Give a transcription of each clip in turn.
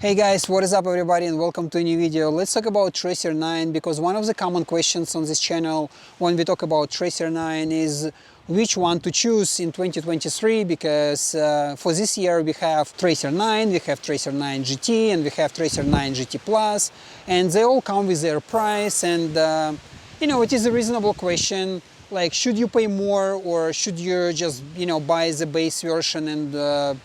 Hey guys, what is up everybody and welcome to a new video. Let's talk about Tracer 9 because one of the common questions on this channel when we talk about Tracer 9 is which one to choose in 2023 because for this year we have Tracer 9, we have Tracer 9 GT and we have Tracer 9 GT Plus, and they all come with their price, and it is a reasonable question, like should you pay more or should you just buy the base version and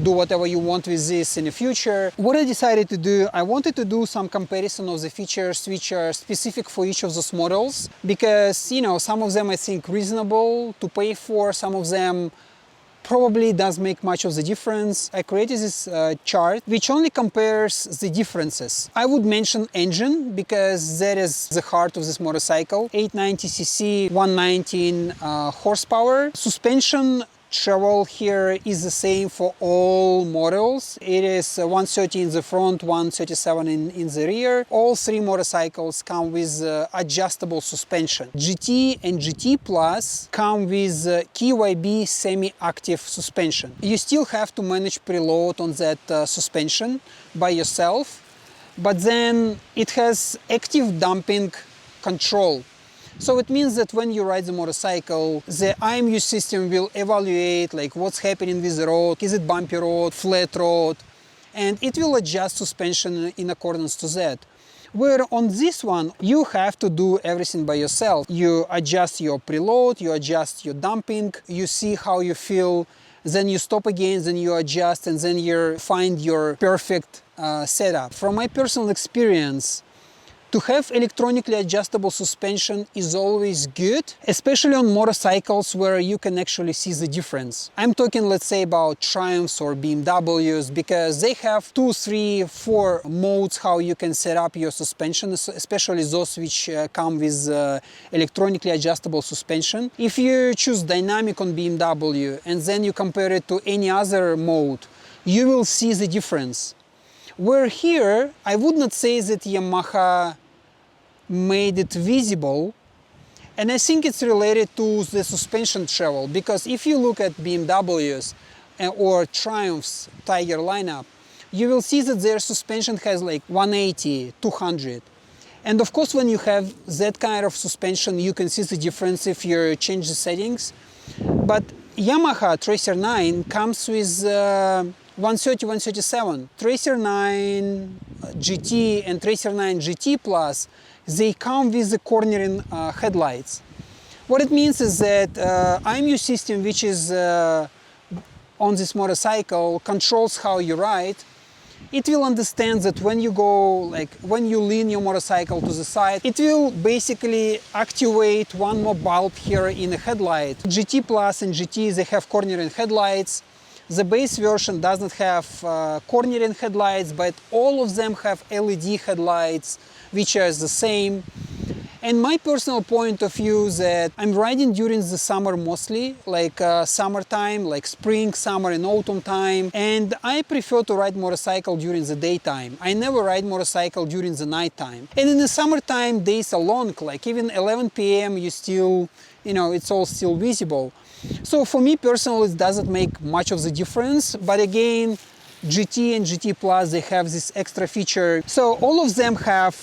do whatever you want with this in the future. What I decided to do, I wanted to do some comparison of the features which are specific for each of those models, because some of them I think reasonable to pay for, some of them probably does make much of the difference. I created this chart which only compares the differences. I would mention engine because that is the heart of this motorcycle. 890cc, 119 horsepower. Suspension travel here is the same for all models. It is 130 in the front, 137 in the rear. All three motorcycles come with adjustable suspension. GT and GT Plus come with KYB semi-active suspension. You still have to manage preload on that suspension by yourself, but then it has active damping control. So it means that when you ride the motorcycle, the IMU system will evaluate like what's happening with the road, is it bumpy road, flat road, and it will adjust suspension in accordance to that. Where on this one, you have to do everything by yourself. You adjust your preload, you adjust your damping, you see how you feel, then you stop again, then you adjust, and then you find your perfect setup. From my personal experience, to have electronically adjustable suspension is always good, especially on motorcycles where you can actually see the difference. I'm talking, let's say, about Triumphs or BMWs, because they have 2, 3, 4 modes how you can set up your suspension, especially those which come with electronically adjustable suspension. If you choose dynamic on BMW and then you compare it to any other mode, you will see the difference. Where here, I would not say that Yamaha made it visible, and I think it's related to the suspension travel, because if you look at BMWs or Triumph's Tiger lineup, you will see that their suspension has like 180, 200. And of course, when you have that kind of suspension, you can see the difference if you change the settings. But Yamaha Tracer 9 comes with 130, 137. Tracer 9 GT and Tracer 9 GT Plus, they come with the cornering headlights. What it means is that IMU system, which is on this motorcycle, controls how you ride. It will understand that when you go, like when you lean your motorcycle to the side, it will basically activate one more bulb here in the headlight. GT Plus and GT, they have cornering headlights. The base version does not have cornering headlights, but all of them have LED headlights, which are the same. And my personal point of view is that I'm riding during the summer mostly, like summertime, like spring, summer and autumn time, and I prefer to ride motorcycle during the daytime. I never ride motorcycle during the nighttime. And in the summertime, days are long, like even 11 p.m. you still, it's all still visible. So for me personally, it doesn't make much of the difference, but again, GT and GT Plus, they have this extra feature. So all of them have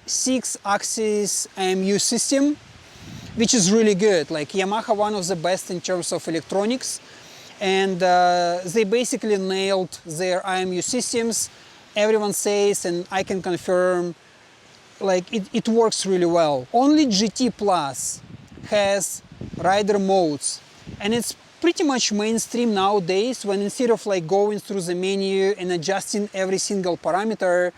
6-axis IMU system, which is really good. Like Yamaha, one of the best in terms of electronics, and they basically nailed their IMU systems. Everyone says, and I can confirm, like it works really well. Only GT Plus has rider modes, and it's pretty much mainstream nowadays, when instead of like going through the menu and adjusting every single parameter,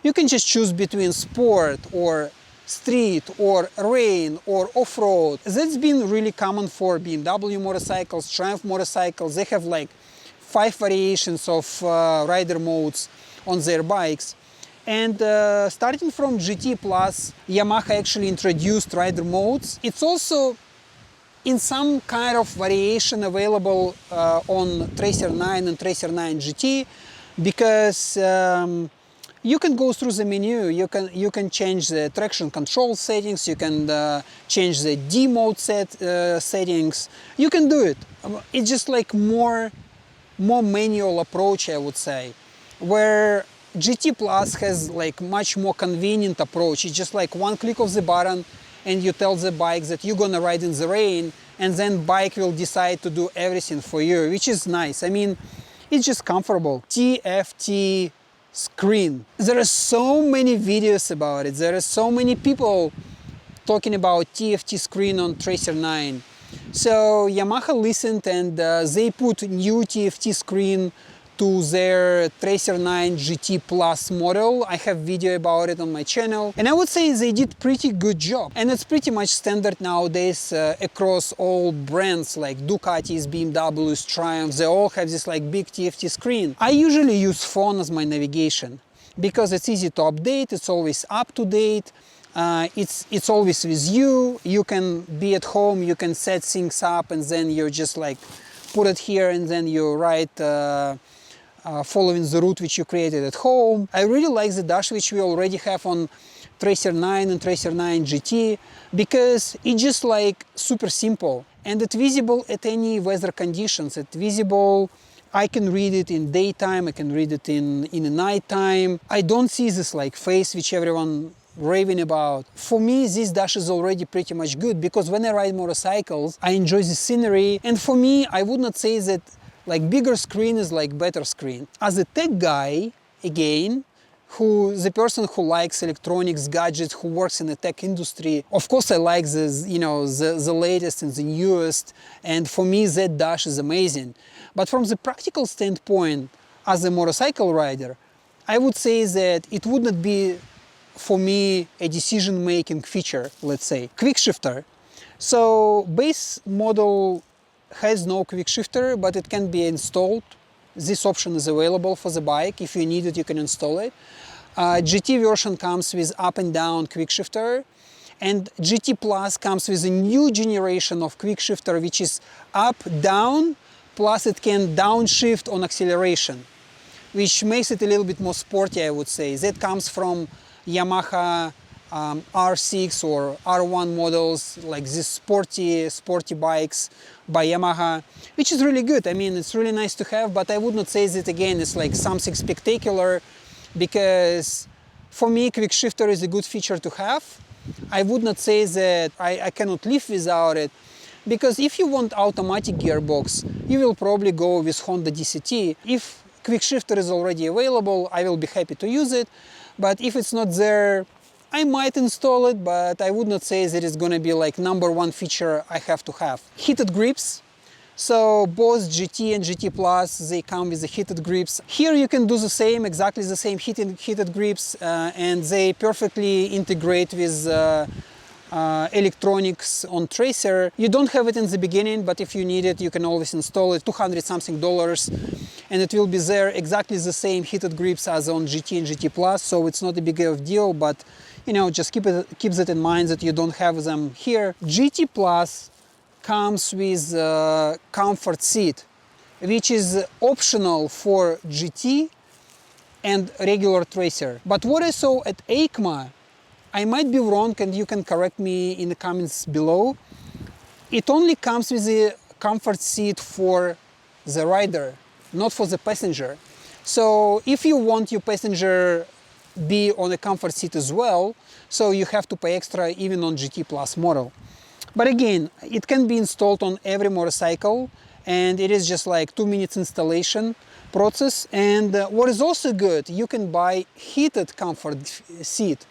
you can just choose between sport or street or rain or off-road. That's been really common for BMW motorcycles, Triumph motorcycles. They have like 5 variations of rider modes on their bikes. And starting from GT Plus, Yamaha actually introduced rider modes. It's also in some kind of variation available on Tracer 9 and Tracer 9 GT, because you can go through the menu, you can change the traction control settings, you can change the D mode settings, you can do it. It's just like more manual approach, I would say. where GT Plus has like much more convenient approach. It's just like one click of the button and you tell the bike that you're gonna ride in the rain, and then bike will decide to do everything for you, which is nice. I mean, it's just comfortable. TFT screen. There are so many videos about it. There are so many people talking about TFT screen on Tracer 9. So Yamaha listened and they put new TFT screen to their Tracer 9 GT Plus model. I have video about it on my channel, and I would say they did pretty good job. And it's pretty much standard nowadays across all brands like Ducatis, BMWs, Triumphs. They all have this like big TFT screen. I usually use phone as my navigation because it's easy to update, it's always up to date. It's always with you. You can be at home, you can set things up, and then you just like put it here, and then you write following the route which you created at home. I really like the dash which we already have on Tracer 9 and Tracer 9 GT because it's just like super simple and it's visible at any weather conditions. It's visible. I can read it in daytime, I can read it in the nighttime. I don't see this like face which everyone raving about. For me, this dash is already pretty much good because when I ride motorcycles, I enjoy the scenery. And for me, I would not say that like bigger screen is like better screen. As a tech guy, again, the person who likes electronics, gadgets, who works in the tech industry, of course I like the latest and the newest, and for me that dash is amazing. But from the practical standpoint, as a motorcycle rider, I would say that it would not be for me a decision-making feature, let's say. Quickshifter. So base model has no Quickshifter, but it can be installed. This option is available for the bike. If you need it, you can install it. GT version comes with up and down Quickshifter, and GT Plus comes with a new generation of Quickshifter, which is up, down, plus it can downshift on acceleration, which makes it a little bit more sporty, I would say. That comes from Yamaha R6 or R1 models, like these sporty bikes by Yamaha, which is really good. I mean, it's really nice to have, but I would not say that again it's like something spectacular, because for me Quickshifter is a good feature to have. I would not say that I cannot live without it, because if you want automatic gearbox, you will probably go with Honda DCT. If Quickshifter is already available, I will be happy to use it, but if it's not there, I might install it, but I would not say that it's going to be like #1 feature I have to have. Heated grips. So both GT and GT Plus, they come with the heated grips. Here you can do the same, exactly the same heated grips, and they perfectly integrate with electronics on Tracer. You don't have it in the beginning, but if you need it, you can always install it. $200 something, and it will be there exactly the same heated grips as on GT and GT Plus. So it's not a big of deal, but you know, just keep that in mind that you don't have them here. GT Plus comes with a comfort seat, which is optional for GT and regular Tracer. But what I saw at EICMA, I might be wrong and you can correct me in the comments below, it only comes with a comfort seat for the rider, not for the passenger. So if you want your passenger be on a comfort seat as well, so you have to pay extra even on GT Plus model. But again, it can be installed on every motorcycle, and it is just like 2 minutes installation process. And what is also good, you can buy heated comfort seat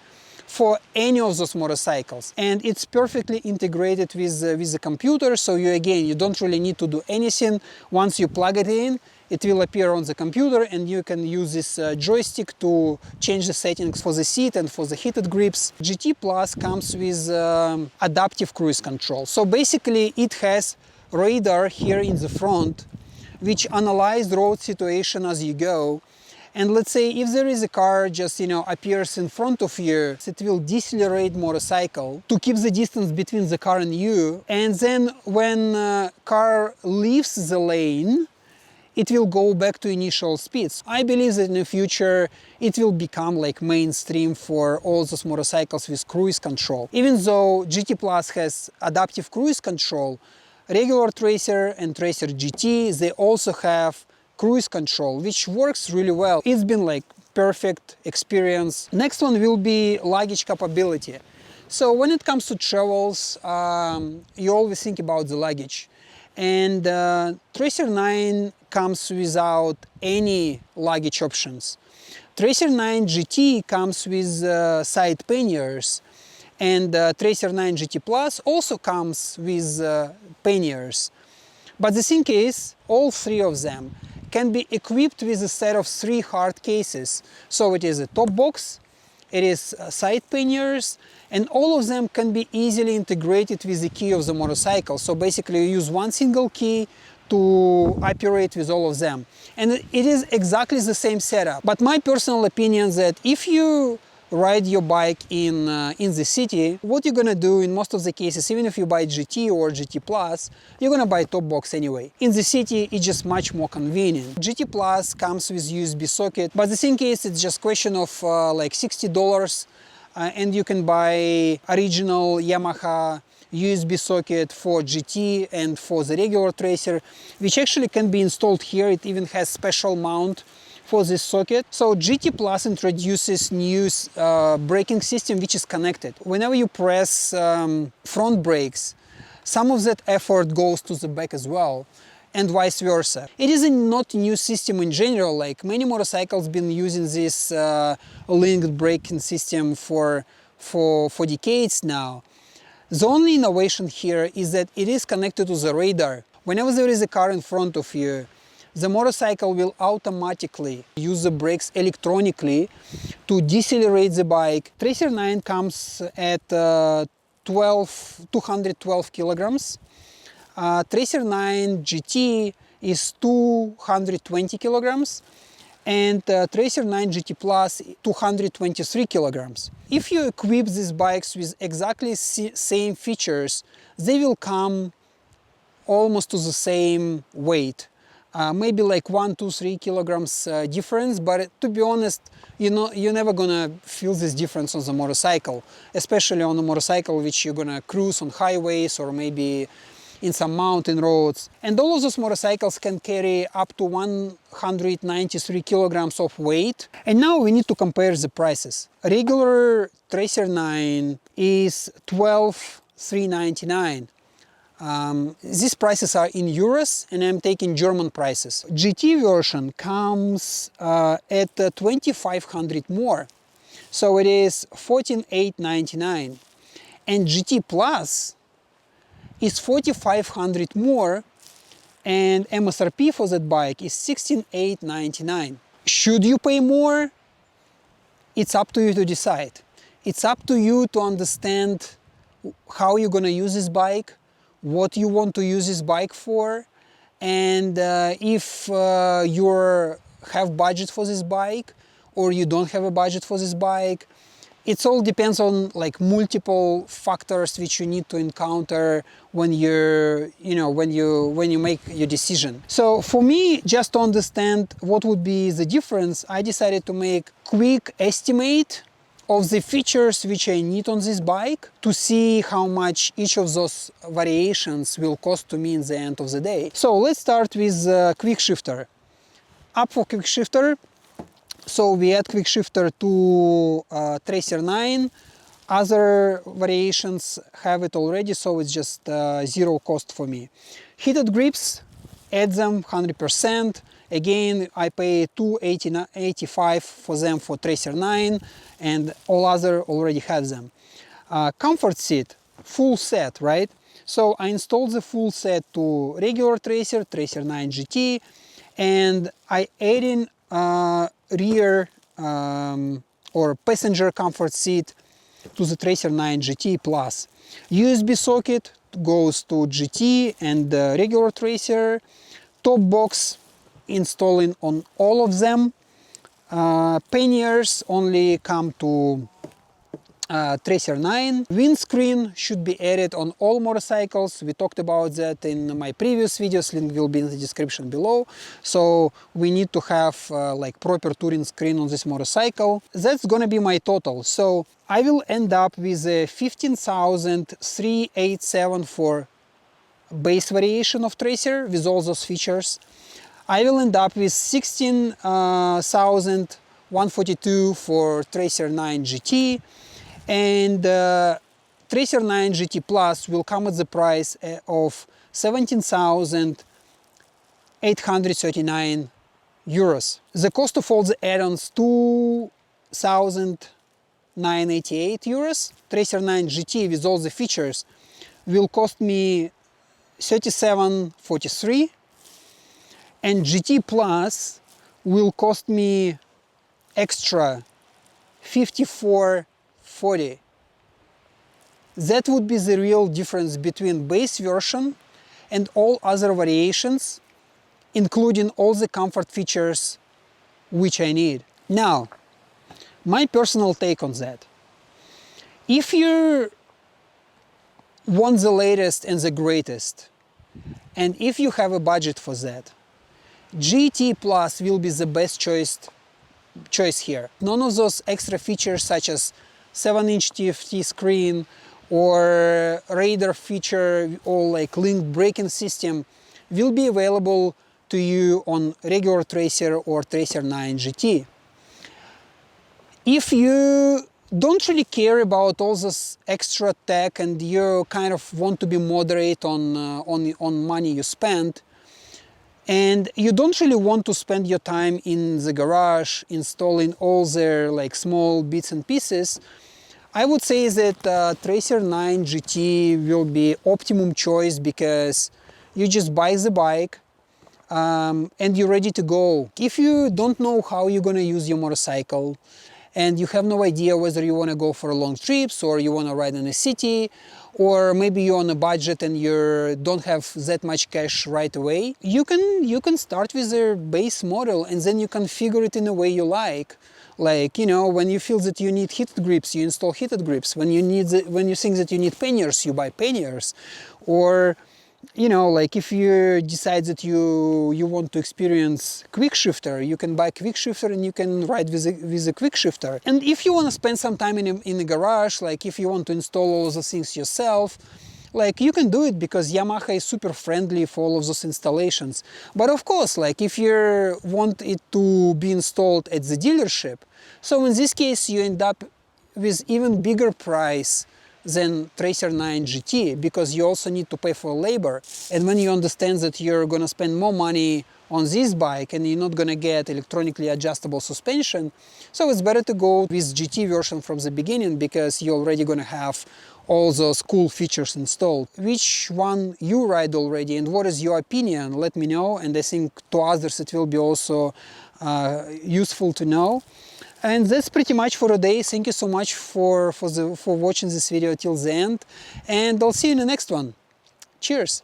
for any of those motorcycles, and it's perfectly integrated with the computer. So you don't really need to do anything. Once you plug it in, it will appear on the computer, and you can use this joystick to change the settings for the seat and for the heated grips. GT Plus comes with adaptive cruise control. So basically it has radar here in the front, which analyzes the road situation as you go. And let's say if there is a car just, appears in front of you, it will decelerate motorcycle to keep the distance between the car and you. And then when car leaves the lane, it will go back to initial speeds. I believe that in the future it will become like mainstream for all those motorcycles with cruise control. Even though GT Plus has adaptive cruise control, regular Tracer and Tracer GT, they also have cruise control, which works really well. It's been like perfect experience. Next one will be luggage capability. So when it comes to travels, you always think about the luggage. And Tracer 9 comes without any luggage options. Tracer 9 GT comes with side panniers, and Tracer 9 GT Plus also comes with panniers. But the thing is, all three of them can be equipped with a set of 3 hard cases. So it is a top box, it is side panniers, and all of them can be easily integrated with the key of the motorcycle. So basically you use one single key to operate with all of them. And it is exactly the same setup. But my personal opinion is that if you ride your bike in the city, what you're gonna do in most of the cases, even if you buy GT or GT Plus, you're gonna buy top box anyway. In the city, it's just much more convenient. GT Plus comes with USB socket, but the thing is, it's just question of like $60, and you can buy original Yamaha USB socket for GT and for the regular Tracer, which actually can be installed here. It even has special mount for this socket. So GT Plus introduces new braking system which is connected. Whenever you press front brakes, some of that effort goes to the back as well, and vice versa. It is not a new system in general. Like many motorcycles been using this linked braking system for decades now. The only innovation here is that it is connected to the radar. Whenever there is a car in front of you, the motorcycle will automatically use the brakes electronically to decelerate the bike. Tracer 9 comes at 212 kilograms. Tracer 9 GT is 220 kilograms. And Tracer 9 GT Plus 223 kilograms. If you equip these bikes with exactly same features, they will come almost to the same weight. Maybe like 1, 2, 3 kilograms difference, but to be honest, you're never gonna feel this difference on the motorcycle, especially on a motorcycle which you're gonna cruise on highways or maybe in some mountain roads. And all of those motorcycles can carry up to 193 kilograms of weight. And now we need to compare the prices. Regular Tracer 9 is $12,399. These prices are in euros, and I'm taking German prices. GT version comes at 2,500 more, so it is 14,899, and GT Plus is 4,500 more, and MSRP for that bike is 16,899. Should you pay more? It's up to you to decide. It's up to you to understand how you're gonna use this bike, what you want to use this bike for, and if you have budget for this bike or you don't have a budget for this bike. It all depends on like multiple factors which you need to encounter when you make your decision. So for me, just to understand what would be the difference, I decided to make quick estimate of the features which I need on this bike to see how much each of those variations will cost to me in the end of the day. So let's start with Quickshifter. Up for Quickshifter. So we add Quickshifter to Tracer 9. Other variations have it already, so it's just zero cost for me. Heated grips, add them 100%. Again, I pay $285 for them for Tracer 9, and all other already have them. Comfort seat, full set, right? So I installed the full set to regular Tracer, Tracer 9 GT, and I add in rear or passenger comfort seat to the Tracer 9 GT Plus. USB socket goes to GT and regular Tracer. Top box installing on all of them. Panniers only come to Tracer 9. Windscreen should be added on all motorcycles. We talked about that in my previous videos, link will be in the description below. So we need to have like proper touring screen on this motorcycle. That's gonna be my total. So I will end up with a 15,387 for base variation of Tracer with all those features. I will end up with 16,142 for Tracer 9 GT, and Tracer 9 GT Plus will come at the price of 17,839 euros. The cost of all the add-ons, 2,988 euros. Tracer 9 GT with all the features will cost me 37.43, and GT Plus will cost me extra 54.40. That would be the real difference between base version and all other variations, including all the comfort features which I need. Now, my personal take on that. If you want the latest and the greatest, and if you have a budget for that, GT Plus will be the best choice here. None of those extra features such as 7-inch TFT screen or radar feature or like link braking system will be available to you on regular Tracer or Tracer 9 GT. If you don't really care about all this extra tech and you kind of want to be moderate on money you spend, and you don't really want to spend your time in the garage installing all their like small bits and pieces, I would say that Tracer 9 GT will be optimum choice, because you just buy the bike and you're ready to go. If you don't know how you're gonna use your motorcycle, and you have no idea whether you want to go for long trips or you want to ride in a city, or maybe you're on a budget and you don't have that much cash right away, you can start with a base model and then you configure it in a way you like. Like, you know, when you feel that you need heated grips, you install heated grips. When you think that you need panniers, you buy panniers. Or, you know, like if you decide that you want to experience Quickshifter, you can buy Quickshifter and you can ride with a Quickshifter. And if you want to spend some time in a garage, like if you want to install all of those things yourself, like you can do it, because Yamaha is super friendly for all of those installations. But of course, like if you want it to be installed at the dealership, so in this case you end up with even bigger price than Tracer 9 GT, because you also need to pay for labor. And when you understand that you're going to spend more money on this bike and you're not going to get electronically adjustable suspension, so it's better to go with GT version from the beginning, because you're already going to have all those cool features installed. Which one you ride already and what is your opinion? Let me know, and I think to others it will be also useful to know. And that's pretty much for today. Thank you so much for watching this video till the end, and I'll see you in the next one. Cheers!